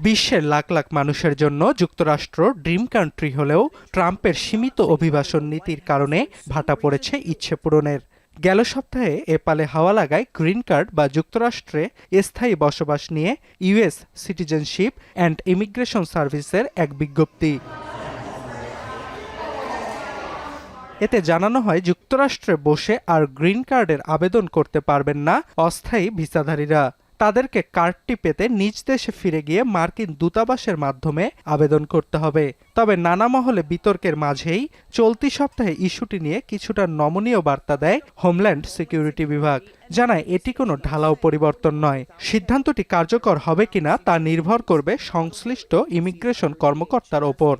বিশ্বের লাখ লাখ মানুষের জন্য যুক্তরাষ্ট্র ড্রিম কান্ট্রি হলেও ট্রাম্পের সীমিত অভিবাসন নীতির কারণে ভাটা পড়েছে ইচ্ছে পূরণের। গেল সপ্তাহে এপালে হাওয়া লাগায় গ্রিন কার্ড বা যুক্তরাষ্ট্রে স্থায়ী বসবাস নিয়ে ইউএস সিটিজেনশিপ অ্যান্ড ইমিগ্রেশন সার্ভিসের এক বিজ্ঞপ্তি। এতে জানানো হয় যুক্তরাষ্ট্রে বসে আর গ্রিন কার্ডের আবেদন করতে পারবেন না অস্থায়ী ভিসাধারীরা। তাদেরকে কার্ডটি পেতে নিজ দেশে ফিরে গিয়ে মার্কিন দূতাবাসের মাধ্যমে আবেদন করতে হবে। তবে নানা মহলে বিতর্কের মাঝেই চলতি সপ্তাহে ইস্যুটি নিয়ে কিছুটা নমনীয় বার্তা দেয় হোমল্যান্ড সিকিউরিটি বিভাগ। জানায় এটি কোনো ঢালাও পরিবর্তন নয়। সিদ্ধান্তটি কার্যকর হবে কিনা তা নির্ভর করবে সংশ্লিষ্ট ইমিগ্রেশন কর্মকর্তার ওপর।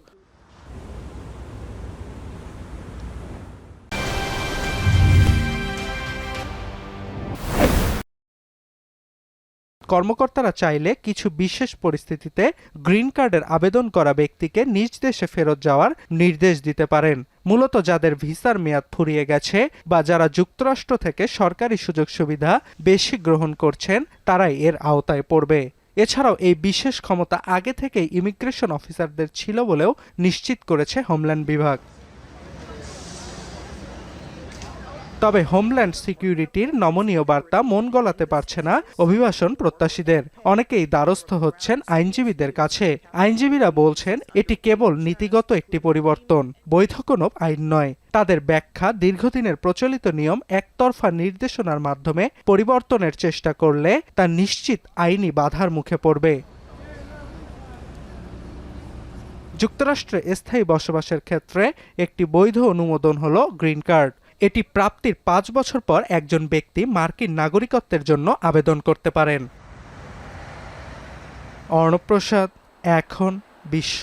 কর্মকর্তারা চাইলে কিছু বিশেষ পরিস্থিতিতে গ্রিন কার্ডের আবেদন করা ব্যক্তিকে নিজ দেশে ফেরত যাওয়ার নির্দেশ দিতে পারেন। মূলত যাদের ভিসার মেয়াদ ফুরিয়ে গেছে বা যারা যুক্তরাষ্ট্র থেকে সরকারি সুযোগ সুবিধা বেশি গ্রহণ করছেন তারাই এর আওতায় পড়বে। এছাড়াও এই বিশেষ ক্ষমতা আগে থেকেই ইমিগ্রেশন অফিসারদের ছিল বলেও নিশ্চিত করেছে হোমল্যান্ড বিভাগ। তবে হোমল্যান্ড সিকিউরিটির নমনীয় বার্তা মন গলাতে পারছে না অভিবাসন প্রত্যাশীদের। অনেকেই দ্বারস্থ হচ্ছেন আইনজীবীদের কাছে। আইনজীবীরা বলছেন এটি কেবল নীতিগত একটি পরিবর্তন, বৈধ কোনো আইন নয়। তাদের ব্যাখ্যা, দীর্ঘদিনের প্রচলিত নিয়ম একতরফা নির্দেশনার মাধ্যমে পরিবর্তনের চেষ্টা করলে তা নিশ্চিত আইনি বাধার মুখে পড়বে। যুক্তরাষ্ট্রে স্থায়ী বসবাসের ক্ষেত্রে একটি বৈধ অনুমোদন হল গ্রিন কার্ড। এটি প্রাপ্তির ৫ বছর পর একজন ব্যক্তি মার্কিন নাগরিকত্বের জন্য আবেদন করতে পারেন। অর্ণব প্রসাদ, এখন বিশ্ব।